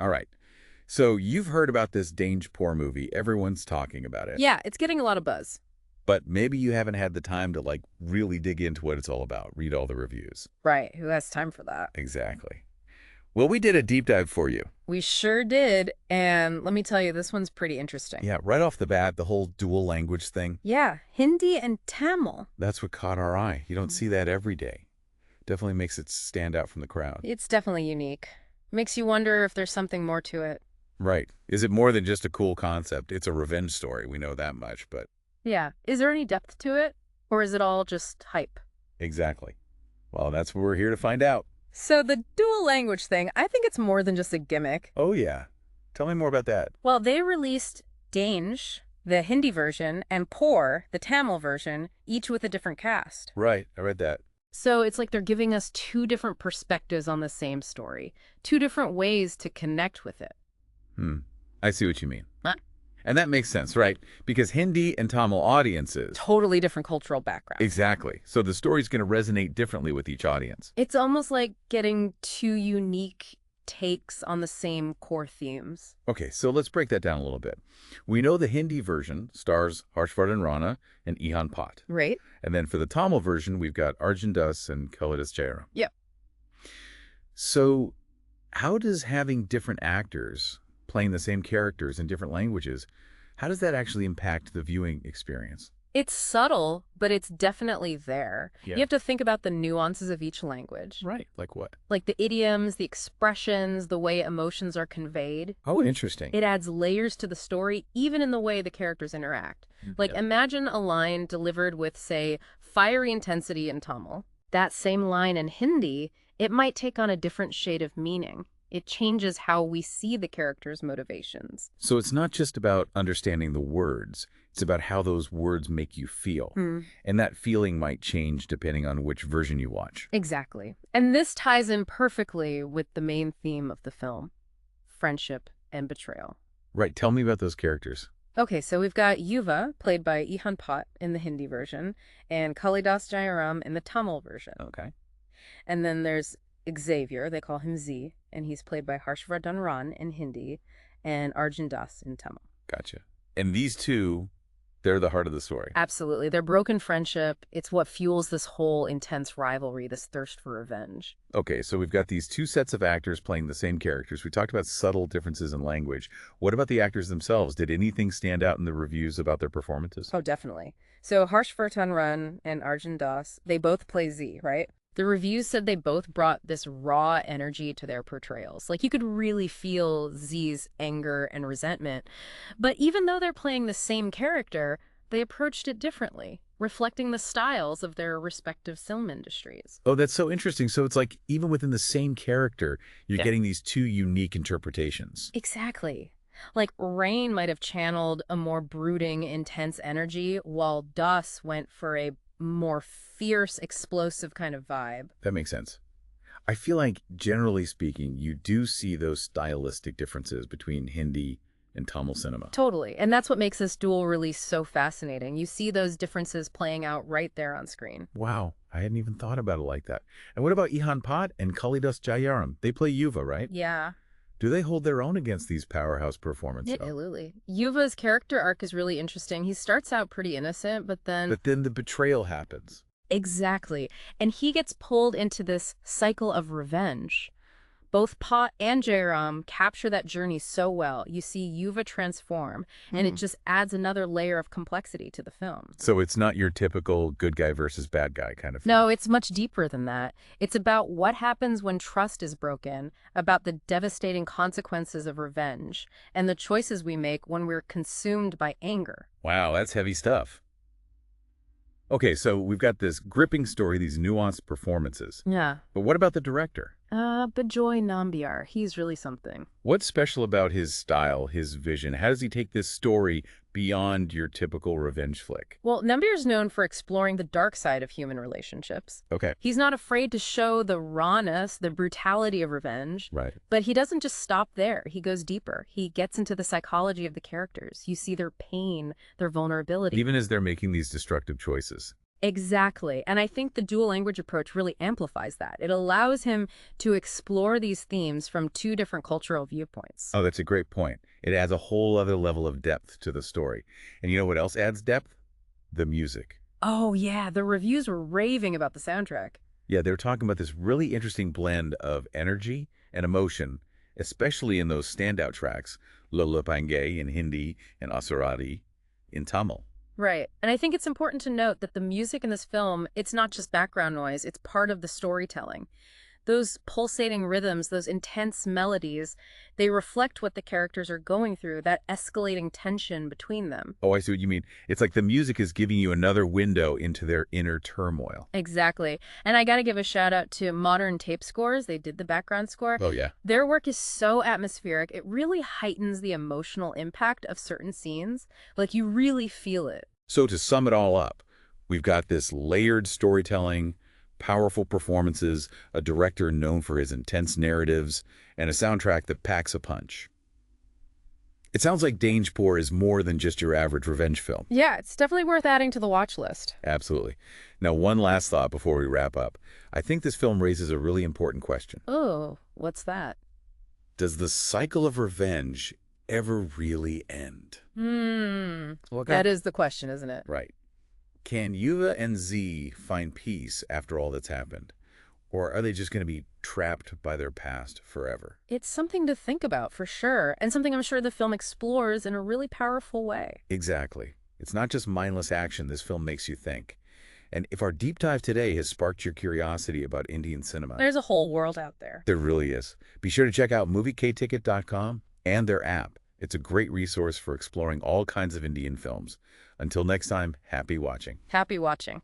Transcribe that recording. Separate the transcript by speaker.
Speaker 1: All right. So you've heard about this Dange movie. Everyone's talking about it.
Speaker 2: Yeah, it's getting a lot of buzz.
Speaker 1: But maybe you haven't had the time to, really dig into what it's all about, read all the reviews.
Speaker 2: Right, who has time for that?
Speaker 1: Exactly. Well, we did a deep dive for you.
Speaker 2: We sure did, and let me tell you, this one's pretty interesting.
Speaker 1: Yeah, right off the bat, the whole dual language thing.
Speaker 2: Yeah, Hindi and Tamil.
Speaker 1: That's what caught our eye. You don't see that every day. Definitely makes it stand out from the crowd.
Speaker 2: It's definitely unique. Makes you wonder if there's something more to it.
Speaker 1: Right. Is it more than just a cool concept? It's a revenge story. We know that much, but...
Speaker 2: Yeah. Is there any depth to it? Or is it all just hype?
Speaker 1: Exactly. Well, that's what we're here to find out.
Speaker 2: So the dual language thing, I think it's more than just a gimmick.
Speaker 1: Oh, yeah. Tell me more about that.
Speaker 2: Well, they released Dange, the Hindi version, and Pour, the Tamil version, each with a different cast.
Speaker 1: Right. I read that.
Speaker 2: So it's like they're giving us two different perspectives on the same story, two different ways to connect with it.
Speaker 1: I see what you mean.
Speaker 2: Huh?
Speaker 1: And that makes sense, right? Because Hindi and Tamil audiences...
Speaker 2: Totally different cultural background.
Speaker 1: Exactly. So the story's going to resonate differently with each audience.
Speaker 2: It's almost like getting two unique takes on the same core themes.
Speaker 1: Okay, so let's break that down a little bit. We know the Hindi version stars Harshvardhan Rane and Ehan Bhat.
Speaker 2: Right.
Speaker 1: And then for the Tamil version, we've got Arjun and Kalidas Jayaram.
Speaker 2: Yep.
Speaker 1: So how does having different actors playing the same characters in different languages, how does that actually impact the viewing experience?
Speaker 2: It's subtle, but it's definitely there.
Speaker 1: Yeah.
Speaker 2: You have to think about the nuances of each language.
Speaker 1: Right. Like what?
Speaker 2: Like the idioms, the expressions, the way emotions are conveyed.
Speaker 1: Oh, interesting.
Speaker 2: It adds layers to the story, even in the way the characters interact. Like, imagine a line delivered with, say, fiery intensity in Tamil. That same line in Hindi, it might take on a different shade of meaning. It changes how we see the character's motivations.
Speaker 1: So it's not just about understanding the words. It's about how those words make you feel. And that feeling might change depending on which version you watch.
Speaker 2: Exactly. And this ties in perfectly with the main theme of the film, friendship and betrayal.
Speaker 1: Right. Tell me about those characters.
Speaker 2: Okay, so we've got Yuva, played by Ehan Bhat in the Hindi version, and Kalidas Jayaram in the Tamil version.
Speaker 1: Okay.
Speaker 2: And then there's Xavier, they call him Z, and he's played by Harshvardhan Rane in Hindi and Arjun in Tamil.
Speaker 1: Gotcha. And these two, they're the heart of the story.
Speaker 2: Absolutely. Their broken friendship, it's what fuels this whole intense rivalry, this thirst for revenge.
Speaker 1: Okay, so we've got these two sets of actors playing the same characters. We talked about subtle differences in language. What about the actors themselves? Did anything stand out in the reviews about their performances?
Speaker 2: Oh, definitely. So Harshvardhan Rane and Arjun, they both play Z, right? The reviews said they both brought this raw energy to their portrayals. Like, you could really feel Z's anger and resentment. But even though they're playing the same character, they approached it differently, reflecting the styles of their respective film industries.
Speaker 1: Oh, that's so interesting. So it's like even within the same character, you're getting these two unique interpretations.
Speaker 2: Exactly. Like, Rain might have channeled a more brooding, intense energy, while Das went for a more fierce, explosive kind of vibe.
Speaker 1: That makes sense. I feel like, generally speaking, you do see those stylistic differences between Hindi and Tamil cinema.
Speaker 2: Totally. And that's what makes this dual release so fascinating. You see those differences playing out right there on screen.
Speaker 1: Wow. I hadn't even thought about it like that. And what about Ehan Bhat and Kalidas Jayaram? They play Yuva, right?
Speaker 2: Yeah.
Speaker 1: Do they hold their own against these powerhouse performances?
Speaker 2: Absolutely. Yuva's character arc is really interesting. He starts out pretty innocent, but then
Speaker 1: the betrayal happens.
Speaker 2: Exactly. And he gets pulled into this cycle of revenge. Both Bhat and Jayaram capture that journey so well. You see Yuva transform, and it just adds another layer of complexity to the film.
Speaker 1: So it's not your typical good guy versus bad guy kind of thing.
Speaker 2: No, it's much deeper than that. It's about what happens when trust is broken, about the devastating consequences of revenge, and the choices we make when we're consumed by anger.
Speaker 1: Wow, that's heavy stuff. Okay, so we've got this gripping story, these nuanced performances.
Speaker 2: Yeah.
Speaker 1: But what about the director?
Speaker 2: Bejoy Nambiar. He's really something.
Speaker 1: What's special about his style, his vision? How does he take this story beyond your typical revenge flick?
Speaker 2: Well, Nambiar's known for exploring the dark side of human relationships.
Speaker 1: Okay.
Speaker 2: He's not afraid to show the rawness, the brutality of revenge.
Speaker 1: Right.
Speaker 2: But he doesn't just stop there. He goes deeper. He gets into the psychology of the characters. You see their pain, their vulnerability.
Speaker 1: Even as they're making these destructive choices.
Speaker 2: Exactly. And I think the dual language approach really amplifies that. It allows him to explore these themes from two different cultural viewpoints.
Speaker 1: Oh, that's a great point. It adds a whole other level of depth to the story. And you know what else adds depth? The music.
Speaker 2: Oh, yeah, the reviews were raving about the soundtrack.
Speaker 1: Yeah, they were talking about this really interesting blend of energy and emotion, especially in those standout tracks, Lola Pange in Hindi and Asuradi in Tamil.
Speaker 2: Right. And I think it's important to note that the music in this film, it's not just background noise, it's part of the storytelling. Those pulsating rhythms, those intense melodies, they reflect what the characters are going through, that escalating tension between them.
Speaker 1: Oh, I see what you mean. It's like the music is giving you another window into their inner turmoil.
Speaker 2: Exactly. And I got to give a shout out to Modern Tape Scores. They did the background score.
Speaker 1: Oh, yeah.
Speaker 2: Their work is so atmospheric. It really heightens the emotional impact of certain scenes. Like you really feel it.
Speaker 1: So to sum it all up, we've got this layered storytelling, powerful performances, a director known for his intense narratives, and a soundtrack that packs a punch. It sounds like Dange is more than just your average revenge film.
Speaker 2: Yeah, it's definitely worth adding to the watch list.
Speaker 1: Absolutely. Now, one last thought before we wrap up. I think this film raises a really important question.
Speaker 2: Oh, what's that?
Speaker 1: Does the cycle of revenge ever really end?
Speaker 2: That is the question, isn't it?
Speaker 1: Right. Can Yuva and Z find peace after all that's happened? Or are they just going to be trapped by their past forever?
Speaker 2: It's something to think about, for sure, and something I'm sure the film explores in a really powerful way.
Speaker 1: Exactly. It's not just mindless action. This film makes you think. And if our deep dive today has sparked your curiosity about Indian cinema,
Speaker 2: There's a whole world out there.
Speaker 1: there really is. Be sure to check out MovieKaTicket.com and their app. It's a great resource for exploring all kinds of Indian films. Until next time, happy watching.
Speaker 2: Happy watching.